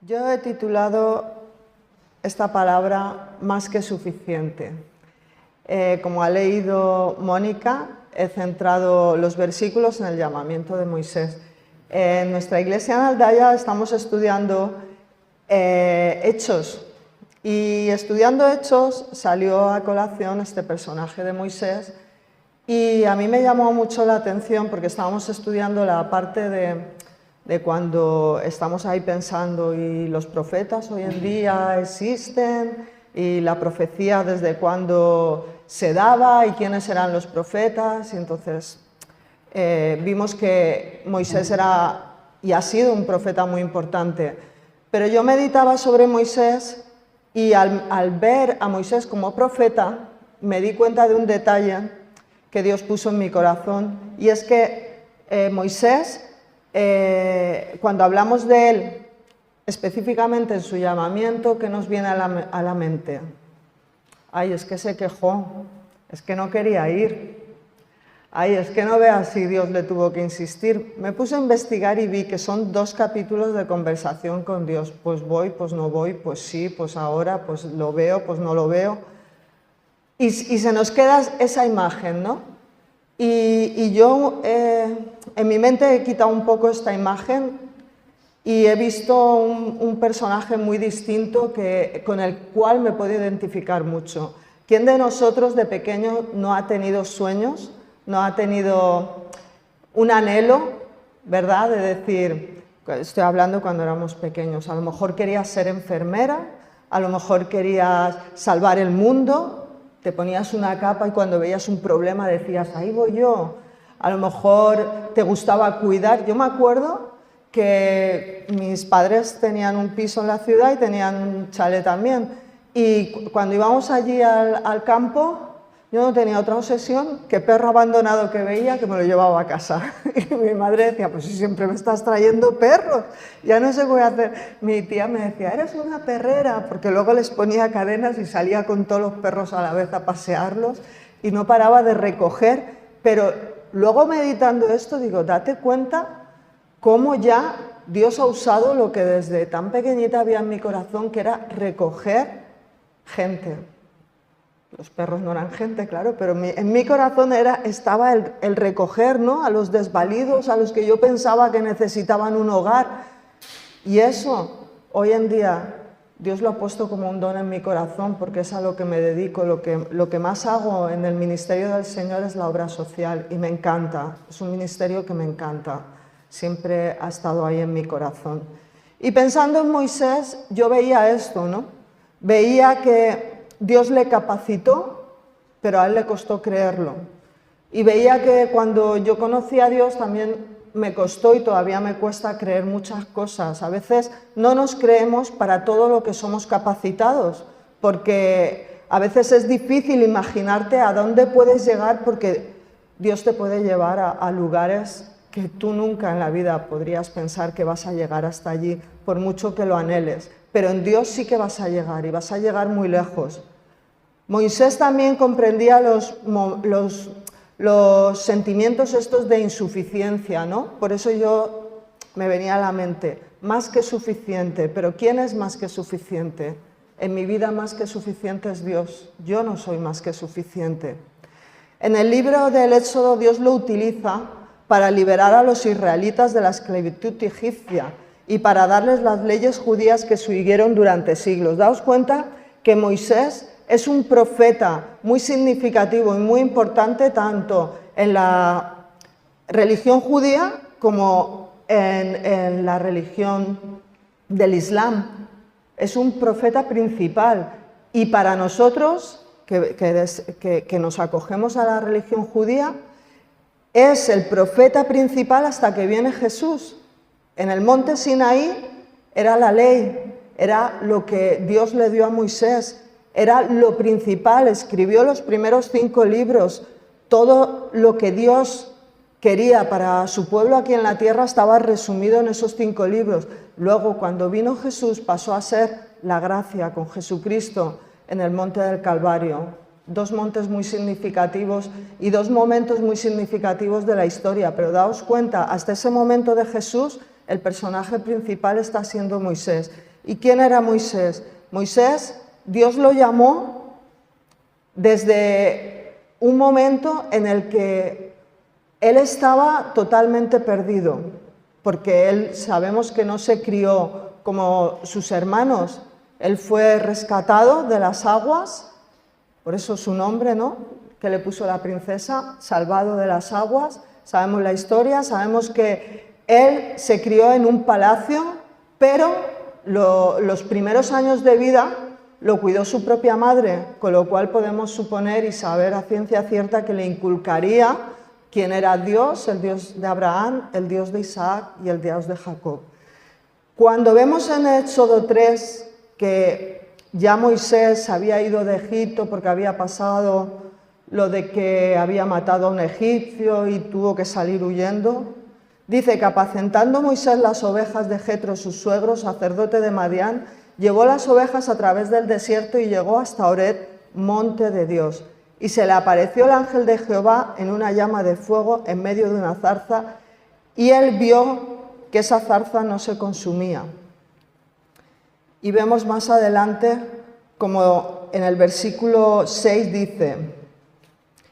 Yo he titulado esta palabra más que suficiente. Como ha leído Mónica, he centrado los versículos en el llamamiento de Moisés. En nuestra iglesia en Aldaya estamos estudiando Hechos, y estudiando Hechos salió a colación este personaje de Moisés, y a mí me llamó mucho la atención porque estábamos estudiando la parte de cuando estamos ahí pensando, y los profetas hoy en día existen, y la profecía desde cuándo se daba y quiénes eran los profetas. Y entonces vimos que Moisés era y ha sido un profeta muy importante. Pero yo meditaba sobre Moisés, y al ver a Moisés como profeta me di cuenta de un detalle que Dios puso en mi corazón, y es que Moisés, cuando hablamos de él, específicamente en su llamamiento, ¿qué nos viene a la mente? Ay, es que se quejó, es que no quería ir. Ay, es que no veas si Dios le tuvo que insistir. Me puse a investigar y vi que son 2 capítulos de conversación con Dios. Pues voy, pues no voy, pues sí, pues ahora, pues lo veo, pues no lo veo. Y se nos queda esa imagen, ¿no? Y yo en mi mente he quitado un poco esta imagen y he visto un personaje muy distinto con el cual me puedo identificar mucho. ¿Quién de nosotros de pequeño no ha tenido sueños, no ha tenido un anhelo, verdad? De decir, estoy hablando cuando éramos pequeños, a lo mejor querías ser enfermera, a lo mejor querías salvar el mundo. Te ponías una capa y cuando veías un problema decías, ahí voy yo. A lo mejor te gustaba cuidar. Yo me acuerdo que mis padres tenían un piso en la ciudad y tenían un chalet también. Y cuando íbamos allí al campo, yo no tenía otra obsesión que perro abandonado que veía, que me lo llevaba a casa. Y mi madre decía, pues si siempre me estás trayendo perros, ya no sé qué voy a hacer. Mi tía me decía, eres una perrera, porque luego les ponía cadenas y salía con todos los perros a la vez a pasearlos y no paraba de recoger. Pero luego meditando esto digo, date cuenta cómo ya Dios ha usado lo que desde tan pequeñita había en mi corazón, que era recoger gente. Los perros no eran gente, claro, pero en mi corazón estaba el recoger, ¿no?, a los desvalidos, a los que yo pensaba que necesitaban un hogar. Y eso, hoy en día, Dios lo ha puesto como un don en mi corazón, porque es a lo que me dedico. Lo que más hago en el ministerio del Señor es la obra social, y me encanta. Es un ministerio que me encanta. Siempre ha estado ahí en mi corazón. Y pensando en Moisés, yo veía esto, ¿no? Veía que Dios le capacitó, pero a él le costó creerlo. Y veía que cuando yo conocí a Dios también me costó, y todavía me cuesta, creer muchas cosas. A veces no nos creemos para todo lo que somos capacitados, porque a veces es difícil imaginarte a dónde puedes llegar, porque Dios te puede llevar a lugares que tú nunca en la vida podrías pensar que vas a llegar hasta allí, por mucho que lo anheles. Pero en Dios sí que vas a llegar, y vas a llegar muy lejos. Moisés también comprendía los sentimientos estos de insuficiencia, ¿no? Por eso yo me venía a la mente, más que suficiente. Pero ¿quién es más que suficiente? En mi vida más que suficiente es Dios. Yo no soy más que suficiente. En el libro del Éxodo Dios lo utiliza para liberar a los israelitas de la esclavitud egipcia y para darles las leyes judías que siguieron durante siglos. Daos cuenta que Moisés es un profeta muy significativo y muy importante tanto en la religión judía como en la religión del Islam. Es un profeta principal, y para nosotros que nos acogemos a la religión judía, es el profeta principal hasta que viene Jesús. En el monte Sinaí era la ley, era lo que Dios le dio a Moisés, era lo principal. Escribió los primeros 5 libros. Todo lo que Dios quería para su pueblo aquí en la tierra estaba resumido en esos 5 libros. Luego, cuando vino Jesús, pasó a ser la gracia con Jesucristo en el monte del Calvario. 2 montes muy significativos y 2 momentos muy significativos de la historia. Pero daos cuenta, hasta ese momento de Jesús, el personaje principal está siendo Moisés. ¿Y quién era Moisés? Moisés, Dios lo llamó desde un momento en el que él estaba totalmente perdido, porque él sabemos que no se crió como sus hermanos. Él fue rescatado de las aguas, por eso su nombre, ¿no?, que le puso la princesa, salvado de las aguas. Sabemos la historia, sabemos que él se crió en un palacio, pero los primeros años de vida lo cuidó su propia madre, con lo cual podemos suponer y saber a ciencia cierta que le inculcaría quién era Dios, el Dios de Abraham, el Dios de Isaac y el Dios de Jacob. Cuando vemos en Éxodo 3 que ya Moisés había ido de Egipto porque había pasado lo de que había matado a un egipcio y tuvo que salir huyendo, dice que apacentando Moisés las ovejas de Jetro, su suegro, sacerdote de Madián, llevó las ovejas a través del desierto y llegó hasta Horeb, monte de Dios. Y se le apareció el ángel de Jehová en una llama de fuego en medio de una zarza, y él vio que esa zarza no se consumía. Y vemos más adelante, como en el versículo 6 dice: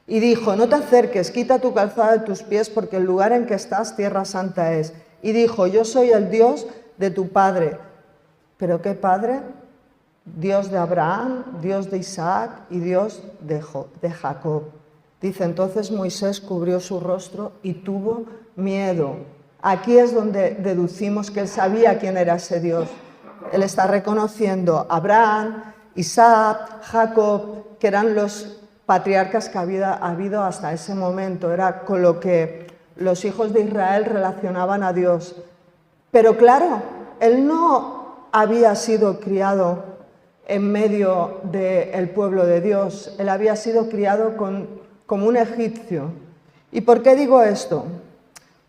y dijo, no te acerques, quita tu calzado de tus pies, porque el lugar en que estás, tierra santa es. Y dijo, yo soy el Dios de tu padre. ¿Pero qué padre? Dios de Abraham, Dios de Isaac y Dios de Jacob. Dice, entonces Moisés cubrió su rostro y tuvo miedo. Aquí es donde deducimos que él sabía quién era ese Dios. Él está reconociendo a Abraham, Isaac, Jacob, que eran los patriarcas que había habido hasta ese momento. Era con lo que los hijos de Israel relacionaban a Dios. Pero claro, él no había sido criado en medio del pueblo de Dios. Él había sido criado como un egipcio. ¿Y por qué digo esto?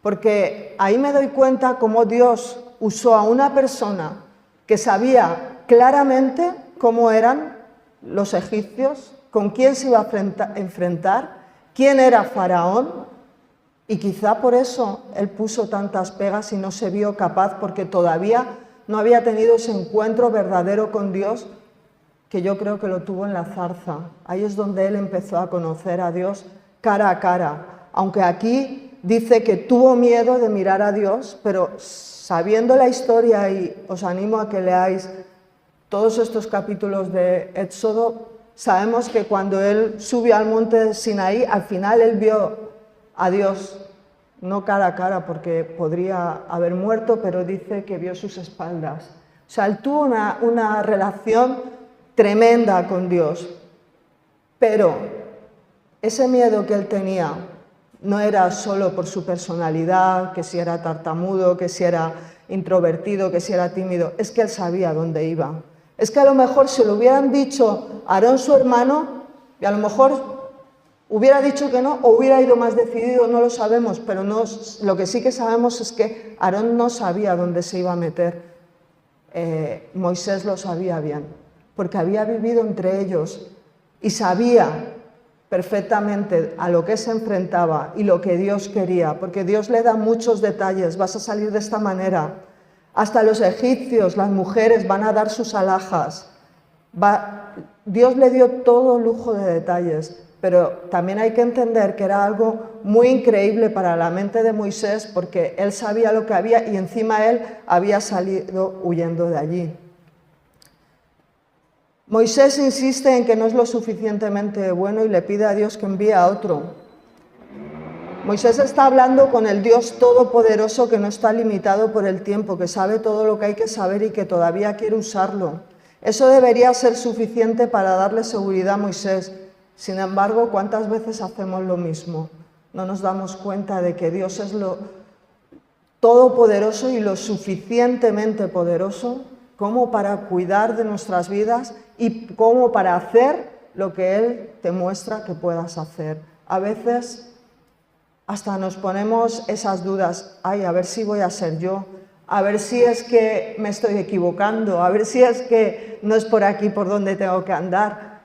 Porque ahí me doy cuenta cómo Dios usó a una persona que sabía claramente cómo eran los egipcios, con quién se iba a enfrentar, quién era Faraón, y quizá por eso él puso tantas pegas y no se vio capaz, porque todavía no había tenido ese encuentro verdadero con Dios, que yo creo que lo tuvo en la zarza. Ahí es donde él empezó a conocer a Dios cara a cara, aunque aquí dice que tuvo miedo de mirar a Dios, pero sabiendo la historia, y os animo a que leáis todos estos capítulos de Éxodo, sabemos que cuando él subió al monte de Sinaí, al final él vio a Dios, no cara a cara porque podría haber muerto, pero dice que vio sus espaldas. O sea, él tuvo una relación tremenda con Dios, pero ese miedo que él tenía no era solo por su personalidad, que si era tartamudo, que si era introvertido, que si era tímido, es que él sabía dónde iba. Es que a lo mejor si lo hubieran dicho a Aarón, su hermano, y a lo mejor hubiera dicho que no, o hubiera ido más decidido, no lo sabemos, pero lo que sí que sabemos es que Aarón no sabía dónde se iba a meter. Moisés lo sabía bien, porque había vivido entre ellos y sabía perfectamente a lo que se enfrentaba y lo que Dios quería, porque Dios le da muchos detalles. Vas a salir de esta manera. Hasta los egipcios, las mujeres van a dar sus alhajas. Dios le dio todo lujo de detalles, pero también hay que entender que era algo muy increíble para la mente de Moisés, porque él sabía lo que había y encima él había salido huyendo de allí. Moisés insiste en que no es lo suficientemente bueno y le pide a Dios que envíe a otro. Moisés está hablando con el Dios todopoderoso que no está limitado por el tiempo, que sabe todo lo que hay que saber y que todavía quiere usarlo. Eso debería ser suficiente para darle seguridad a Moisés. Sin embargo, ¿cuántas veces hacemos lo mismo? No nos damos cuenta de que Dios es lo todopoderoso y lo suficientemente poderoso como para cuidar de nuestras vidas y como para hacer lo que Él te muestra que puedas hacer. A veces hasta nos ponemos esas dudas, ay, a ver si voy a ser yo, a ver si es que me estoy equivocando, a ver si es que no es por aquí por donde tengo que andar.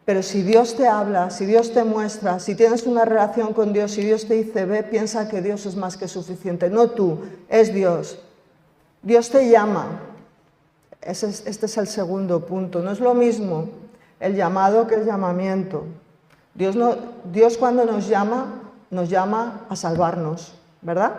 Pero si Dios te habla, si Dios te muestra, si tienes una relación con Dios, si Dios te dice, ve, piensa que Dios es más que suficiente. No tú, es Dios. Dios te llama. Este es el segundo punto. No es lo mismo el llamado que el llamamiento. Dios cuando nos llama a salvarnos, ¿verdad?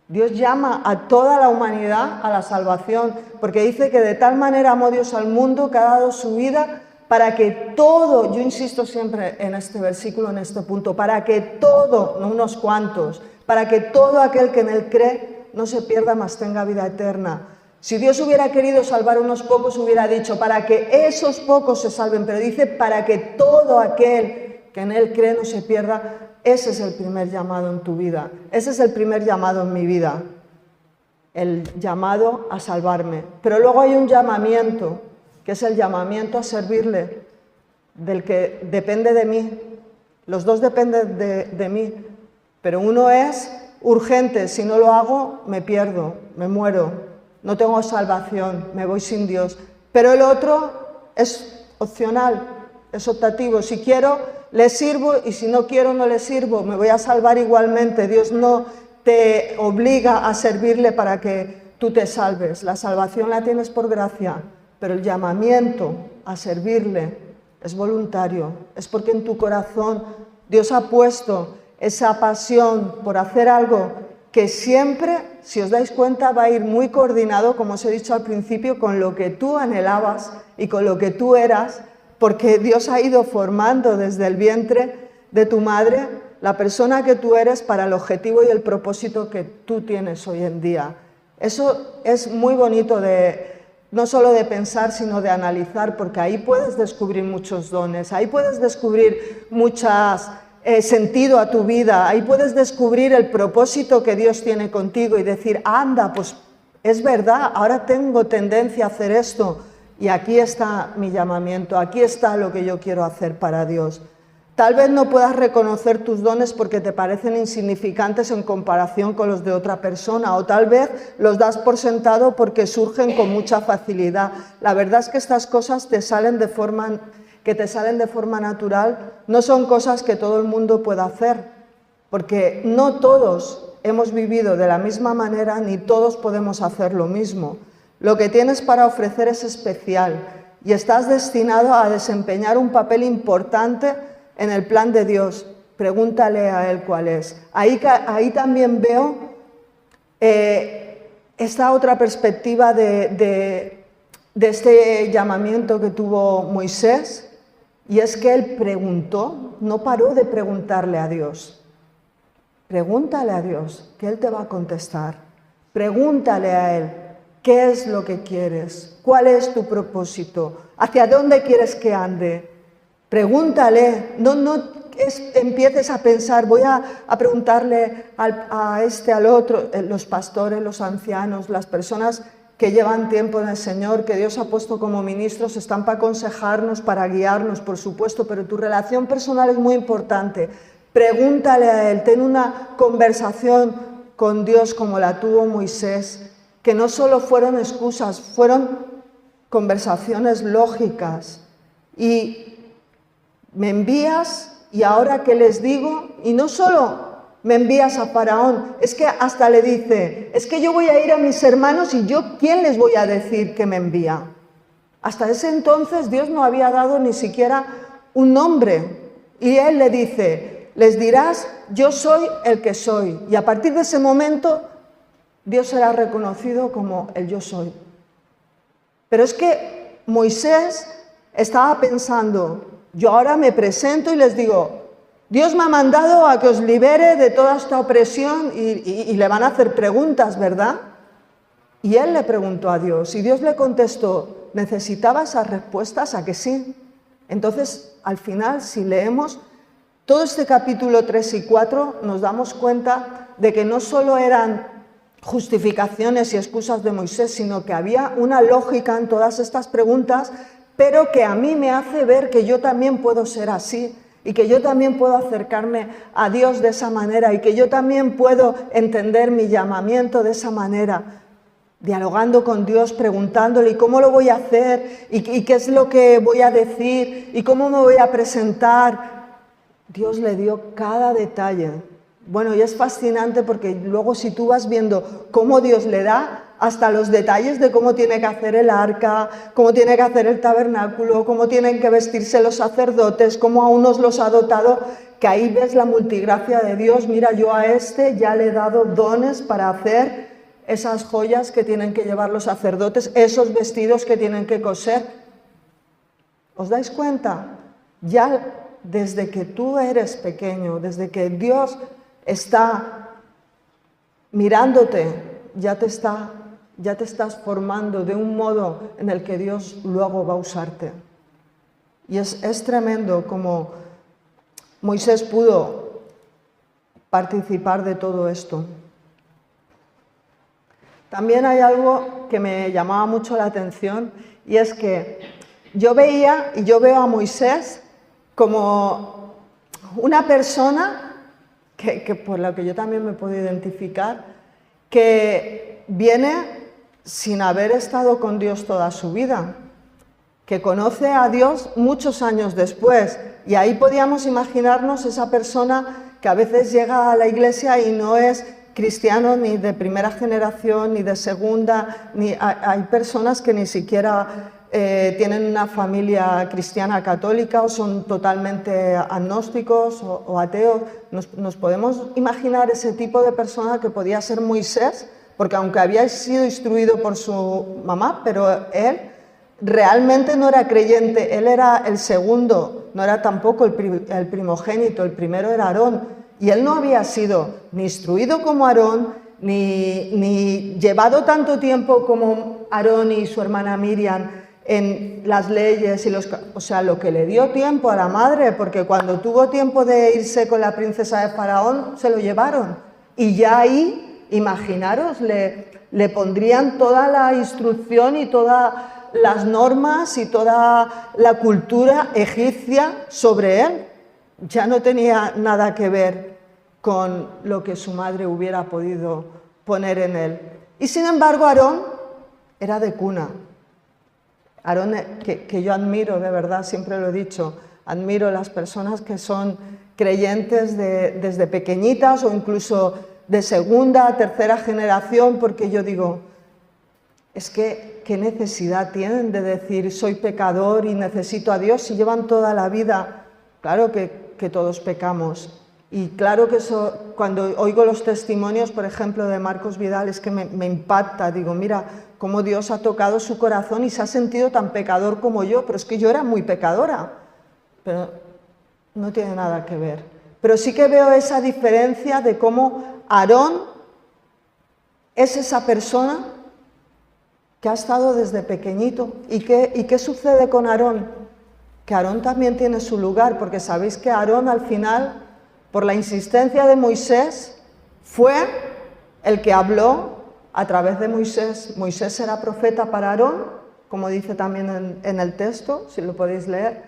Dios llama a toda la humanidad a la salvación, porque dice que de tal manera amó Dios al mundo que ha dado su vida para que todo, yo insisto siempre en este versículo, en este punto, para que todo, no unos cuantos, para que todo aquel que en él cree no se pierda, mas tenga vida eterna. Si Dios hubiera querido salvar unos pocos, hubiera dicho, para que esos pocos se salven, pero dice, para que todo aquel que en él cree no se pierda. Ese es el primer llamado en tu vida, ese es el primer llamado en mi vida, el llamado a salvarme. Pero luego hay un llamamiento, que es el llamamiento a servirle, del que depende de mí. Los dos dependen de mí, pero uno es urgente, si no lo hago me pierdo, me muero, no tengo salvación, me voy sin Dios. Pero el otro es opcional, es optativo. Si quiero, le sirvo, y si no quiero, no le sirvo, me voy a salvar igualmente. Dios no te obliga a servirle para que tú te salves. La salvación la tienes por gracia, pero el llamamiento a servirle es voluntario. Es porque en tu corazón Dios ha puesto esa pasión por hacer algo que siempre, si os dais cuenta, va a ir muy coordinado, como os he dicho al principio, con lo que tú anhelabas y con lo que tú eras, porque Dios ha ido formando desde el vientre de tu madre la persona que tú eres para el objetivo y el propósito que tú tienes hoy en día. Eso es muy bonito no solo de pensar, sino de analizar, porque ahí puedes descubrir muchos dones, ahí puedes descubrir muchas sentido a tu vida, ahí puedes descubrir el propósito que Dios tiene contigo y decir, anda, pues es verdad, ahora tengo tendencia a hacer esto. Y aquí está mi llamamiento, aquí está lo que yo quiero hacer para Dios. Tal vez no puedas reconocer tus dones porque te parecen insignificantes en comparación con los de otra persona, o tal vez los das por sentado porque surgen con mucha facilidad. La verdad es que estas cosas que te salen de forma natural no son cosas que todo el mundo pueda hacer, porque no todos hemos vivido de la misma manera ni todos podemos hacer lo mismo. Lo que tienes para ofrecer es especial y estás destinado a desempeñar un papel importante en el plan de Dios. Pregúntale a Él cuál es. Ahí también veo esta otra perspectiva de este llamamiento que tuvo Moisés, y es que él preguntó, no paró de preguntarle a Dios. Pregúntale a Dios, que Él te va a contestar. Pregúntale a Él. ¿Qué es lo que quieres? ¿Cuál es tu propósito? ¿Hacia dónde quieres que ande? Pregúntale, no empieces a pensar, voy a preguntarle a este, al otro, los pastores, los ancianos, las personas que llevan tiempo en el Señor, que Dios ha puesto como ministros, están para aconsejarnos, para guiarnos, por supuesto, pero tu relación personal es muy importante. Pregúntale a Él, ten una conversación con Dios como la tuvo Moisés, que no solo fueron excusas, fueron conversaciones lógicas. Y me envías, y ahora qué les digo, y no solo me envías a Faraón, es que hasta le dice, es que yo voy a ir a mis hermanos y yo, ¿quién les voy a decir que me envía? Hasta ese entonces Dios no había dado ni siquiera un nombre, y Él le dice, les dirás, yo soy el que soy, y a partir de ese momento Dios será reconocido como el yo soy. Pero es que Moisés estaba pensando, yo ahora me presento y les digo, Dios me ha mandado a que os libere de toda esta opresión, y le van a hacer preguntas, ¿verdad? Y él le preguntó a Dios y Dios le contestó, ¿necesitaba esas respuestas? ¿A que sí? Entonces, al final, si leemos todo este capítulo 3 y 4, nos damos cuenta de que no solo eran justificaciones y excusas de Moisés, sino que había una lógica en todas estas preguntas, pero que a mí me hace ver que yo también puedo ser así y que yo también puedo acercarme a Dios de esa manera y que yo también puedo entender mi llamamiento de esa manera, dialogando con Dios, preguntándole ¿y cómo lo voy a hacer? ¿Y qué es lo que voy a decir? ¿Y cómo me voy a presentar? Dios le dio cada detalle. Bueno, y es fascinante porque luego si tú vas viendo cómo Dios le da hasta los detalles de cómo tiene que hacer el arca, cómo tiene que hacer el tabernáculo, cómo tienen que vestirse los sacerdotes, cómo a unos los ha dotado, que ahí ves la multigracia de Dios. Mira, yo a este ya le he dado dones para hacer esas joyas que tienen que llevar los sacerdotes, esos vestidos que tienen que coser. ¿Os dais cuenta? Ya desde que tú eres pequeño, desde que Dios está mirándote, ya te estás formando de un modo en el que Dios luego va a usarte. Y es tremendo como Moisés pudo participar de todo esto. También hay algo que me llamaba mucho la atención, y es que yo veía y yo veo a Moisés como una persona que por la que yo también me puedo identificar, que viene sin haber estado con Dios toda su vida, que conoce a Dios muchos años después, y ahí podíamos imaginarnos esa persona que a veces llega a la iglesia y no es cristiano ni de primera generación ni de segunda, hay personas que ni siquiera tienen una familia cristiana católica o son totalmente agnósticos o ateos. Nos podemos imaginar ese tipo de persona que podía ser Moisés, porque aunque había sido instruido por su mamá, pero él realmente no era creyente, él era el segundo, no era tampoco el primogénito, el primero era Aarón, y él no había sido ni instruido como Aarón, ni llevado tanto tiempo como Aarón y su hermana Miriam en las leyes, o sea, lo que le dio tiempo a la madre, porque cuando tuvo tiempo de irse con la princesa de Faraón, se lo llevaron, y ya ahí, imaginaros, le pondrían toda la instrucción y todas las normas y toda la cultura egipcia sobre él. Ya no tenía nada que ver con lo que su madre hubiera podido poner en él. Y sin embargo, Aarón era de cuna. Aarón, que yo admiro, de verdad, siempre lo he dicho, admiro las personas que son creyentes desde pequeñitas o incluso de segunda, tercera generación, porque yo digo, es que qué necesidad tienen de decir soy pecador y necesito a Dios si llevan toda la vida. Claro que todos pecamos. Y claro que eso, cuando oigo los testimonios, por ejemplo, de Marcos Vidal, es que me impacta. Digo, mira, cómo Dios ha tocado su corazón y se ha sentido tan pecador como yo, pero es que yo era muy pecadora. Pero no tiene nada que ver. Pero sí que veo esa diferencia de cómo Aarón es esa persona que ha estado desde pequeñito. ¿Y qué sucede con Aarón? Que Aarón también tiene su lugar, porque sabéis que Aarón al final, por la insistencia de Moisés, fue el que habló a través de Moisés. Moisés era profeta para Aarón, como dice también en el texto, si lo podéis leer,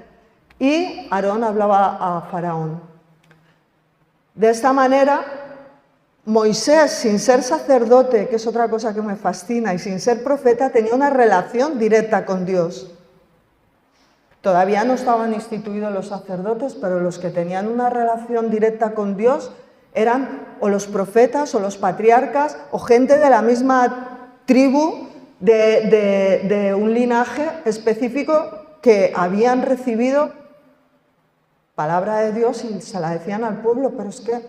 y Aarón hablaba a Faraón. De esta manera, Moisés, sin ser sacerdote, que es otra cosa que me fascina, y sin ser profeta, tenía una relación directa con Dios. Todavía no estaban instituidos los sacerdotes, pero los que tenían una relación directa con Dios eran o los profetas o los patriarcas o gente de la misma tribu de un linaje específico que habían recibido palabra de Dios y se la decían al pueblo. Pero es que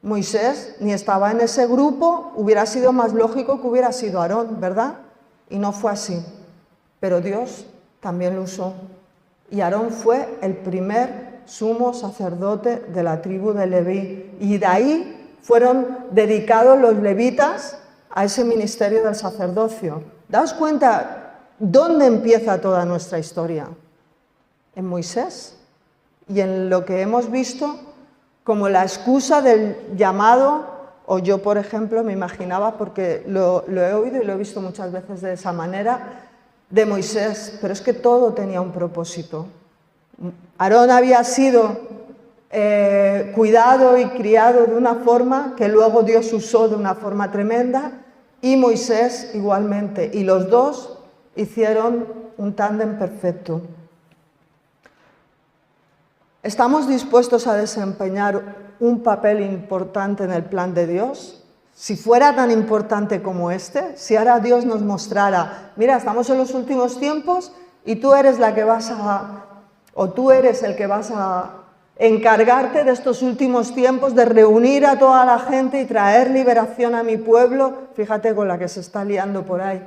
Moisés ni estaba en ese grupo, hubiera sido más lógico que hubiera sido Aarón, ¿verdad? Y no fue así. Pero Dios también lo usó. Y Aarón fue el primer sumo sacerdote de la tribu de Leví. Y de ahí fueron dedicados los levitas a ese ministerio del sacerdocio. Daos cuenta dónde empieza toda nuestra historia. En Moisés. Y en lo que hemos visto como la excusa del llamado, o yo, por ejemplo, me imaginaba, porque lo he oído y lo he visto muchas veces de esa manera, de Moisés, pero es que todo tenía un propósito. Aarón había sido cuidado y criado de una forma que luego Dios usó de una forma tremenda, y Moisés igualmente, y los dos hicieron un tándem perfecto. ¿Estamos dispuestos a desempeñar un papel importante en el plan de Dios? Si fuera tan importante como este, si ahora Dios nos mostrara, mira, estamos en los últimos tiempos y tú eres la que vas a, o tú eres el que vas a encargarte de estos últimos tiempos, de reunir a toda la gente y traer liberación a mi pueblo, fíjate con la que se está liando por ahí,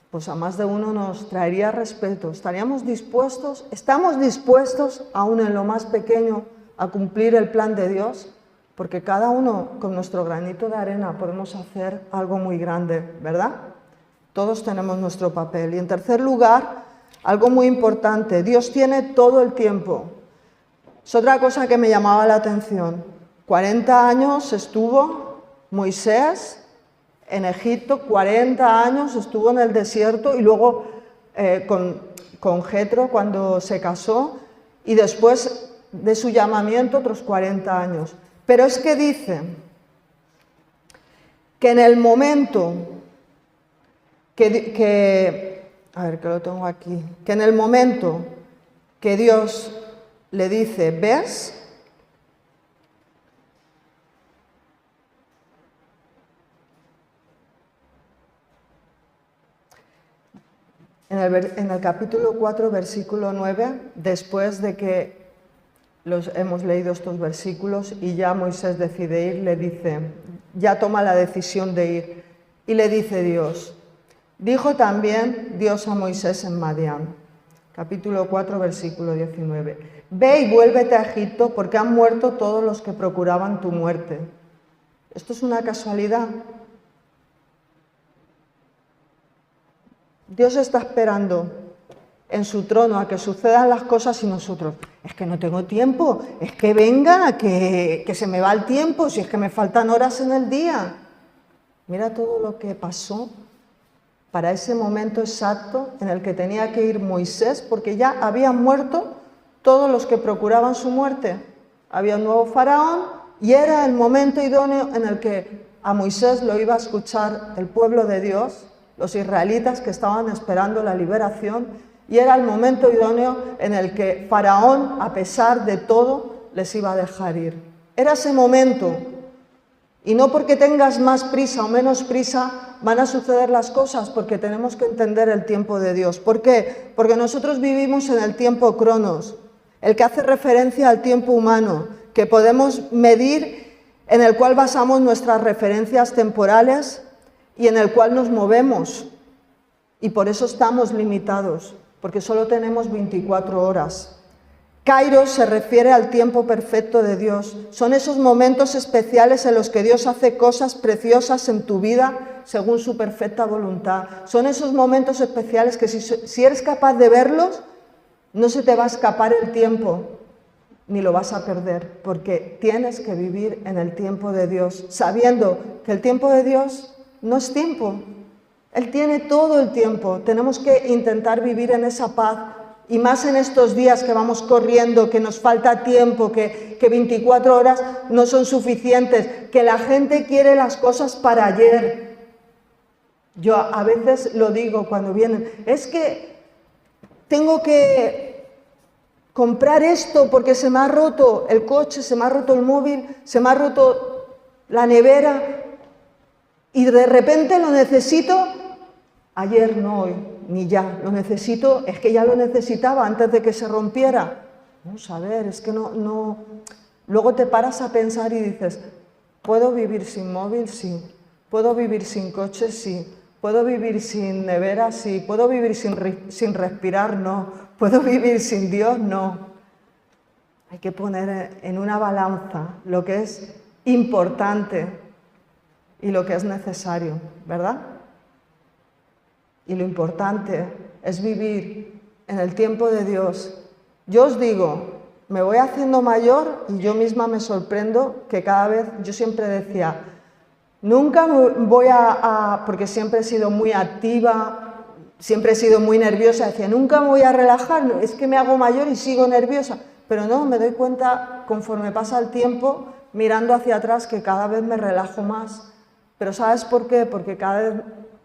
pues a más de uno nos traería respeto. ¿Estaríamos dispuestos, estamos dispuestos, aún en lo más pequeño, a cumplir el plan de Dios? Porque cada uno con nuestro granito de arena podemos hacer algo muy grande, ¿verdad? Todos tenemos nuestro papel. Y en tercer lugar, algo muy importante, Dios tiene todo el tiempo. Es otra cosa que me llamaba la atención. 40 años estuvo Moisés en Egipto, 40 años estuvo en el desierto y luego con Jetro cuando se casó y después de su llamamiento otros 40 años. Pero es que dice que en el momento a ver, que lo tengo aquí, que en el momento que Dios le dice, ¿ves? En el capítulo 4, versículo 9, después de que hemos leído estos versículos y ya Moisés decide ir, le dice, ya toma la decisión de ir, y le dice Dios, dijo también Dios a Moisés en Madián, capítulo 4, versículo 19, ve y vuélvete a Egipto porque han muerto todos los que procuraban tu muerte. ¿Esto es una casualidad? Dios está esperando en su trono a que sucedan las cosas y nosotros, es que no tengo tiempo, es que venga, que se me va el tiempo, si es que me faltan horas en el día. Mira todo lo que pasó para ese momento exacto en el que tenía que ir Moisés, porque ya habían muerto todos los que procuraban su muerte. Había un nuevo faraón y era el momento idóneo en el que a Moisés lo iba a escuchar el pueblo de Dios, los israelitas que estaban esperando la liberación, y era el momento idóneo en el que Faraón, a pesar de todo, les iba a dejar ir. Era ese momento. Y no porque tengas más prisa o menos prisa van a suceder las cosas, porque tenemos que entender el tiempo de Dios. ¿Por qué? Porque nosotros vivimos en el tiempo cronos, el que hace referencia al tiempo humano, que podemos medir, en el cual basamos nuestras referencias temporales y en el cual nos movemos. Y por eso estamos limitados, porque solo tenemos 24 horas. Kairos se refiere al tiempo perfecto de Dios. Son esos momentos especiales en los que Dios hace cosas preciosas en tu vida según su perfecta voluntad. Son esos momentos especiales que si eres capaz de verlos, no se te va a escapar el tiempo, ni lo vas a perder, porque tienes que vivir en el tiempo de Dios, sabiendo que el tiempo de Dios no es tiempo. Él tiene todo el tiempo. Tenemos que intentar vivir en esa paz. Y más en estos días que vamos corriendo, que nos falta tiempo, que 24 horas no son suficientes, que la gente quiere las cosas para ayer. Yo a veces lo digo cuando vienen, es que tengo que comprar esto porque se me ha roto el coche, se me ha roto el móvil, se me ha roto la nevera y de repente lo necesito. Ayer no, hoy, ni ya, lo necesito, es que ya lo necesitaba antes de que se rompiera. Vamos a ver, es que no. Luego te paras a pensar y dices, ¿puedo vivir sin móvil? Sí. ¿Puedo vivir sin coche? Sí. ¿Puedo vivir sin nevera? Sí. ¿Puedo vivir sin respirar? No. ¿Puedo vivir sin Dios? No. Hay que poner en una balanza lo que es importante y lo que es necesario, ¿verdad? Y lo importante es vivir en el tiempo de Dios. Yo os digo, me voy haciendo mayor y yo misma me sorprendo que cada vez, yo siempre decía, nunca voy porque siempre he sido muy activa, siempre he sido muy nerviosa, decía, nunca me voy a relajar, es que me hago mayor y sigo nerviosa. Pero no, me doy cuenta conforme pasa el tiempo, mirando hacia atrás, que cada vez me relajo más. Pero ¿sabes por qué? Porque cada vez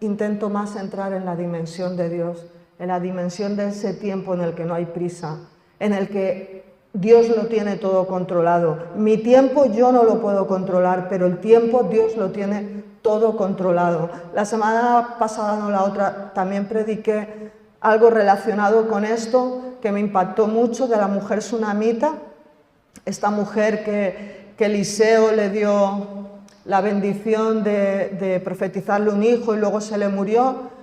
intento más entrar en la dimensión de Dios, en la dimensión de ese tiempo en el que no hay prisa, en el que Dios lo tiene todo controlado. Mi tiempo yo no lo puedo controlar, pero el tiempo Dios lo tiene todo controlado. La semana pasada, no la otra, también prediqué algo relacionado con esto que me impactó mucho, de la mujer sunamita, esta mujer que Eliseo le dio la bendición de profetizarle un hijo y luego se le murió.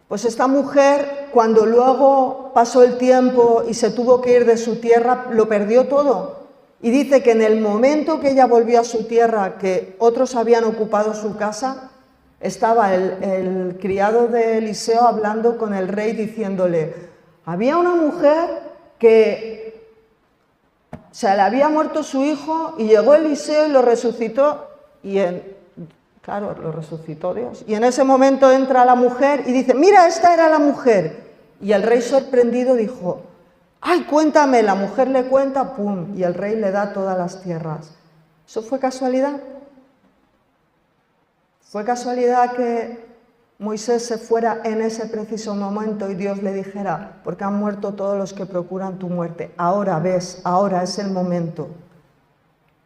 Pues esta mujer, cuando luego pasó el tiempo y se tuvo que ir de su tierra, lo perdió todo. Y dice que en el momento que ella volvió a su tierra, que otros habían ocupado su casa, estaba el criado de Eliseo hablando con el rey diciéndole: había una mujer que se le había muerto su hijo y llegó Eliseo y lo resucitó Claro, lo resucitó Dios. Y en ese momento entra la mujer y dice: mira, esta era la mujer. Y el rey, sorprendido, dijo: ay, cuéntame. La mujer le cuenta, pum, y el rey le da todas las tierras. ¿Eso fue casualidad? ¿Fue casualidad que Moisés se fuera en ese preciso momento y Dios le dijera: porque han muerto todos los que procuran tu muerte? Ahora ves, ahora es el momento.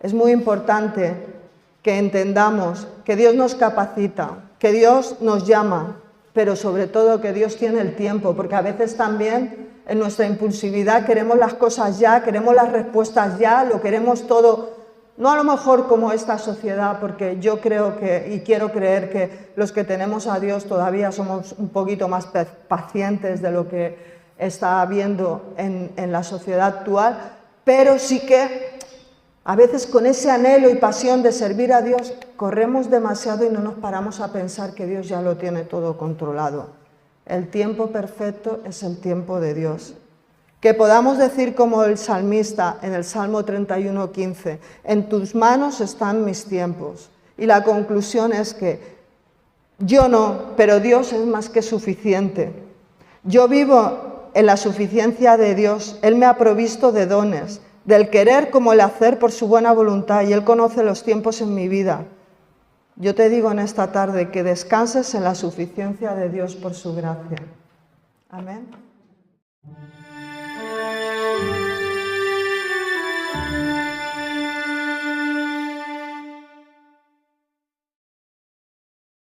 Es muy importante que entendamos que Dios nos capacita, que Dios nos llama, pero sobre todo que Dios tiene el tiempo, porque a veces también en nuestra impulsividad queremos las cosas ya, queremos las respuestas ya, lo queremos todo, no a lo mejor como esta sociedad, porque yo creo y quiero creer que los que tenemos a Dios todavía somos un poquito más pacientes de lo que está habiendo en la sociedad actual, pero sí que a veces con ese anhelo y pasión de servir a Dios corremos demasiado y no nos paramos a pensar que Dios ya lo tiene todo controlado. El tiempo perfecto es el tiempo de Dios. Que podamos decir como el salmista en el Salmo 31:15: en tus manos están mis tiempos. Y la conclusión es que yo no, pero Dios es más que suficiente. Yo vivo en la suficiencia de Dios. Él me ha provisto de dones, del querer como el hacer por su buena voluntad, y Él conoce los tiempos en mi vida. Yo te digo en esta tarde que descanses en la suficiencia de Dios por su gracia. Amén.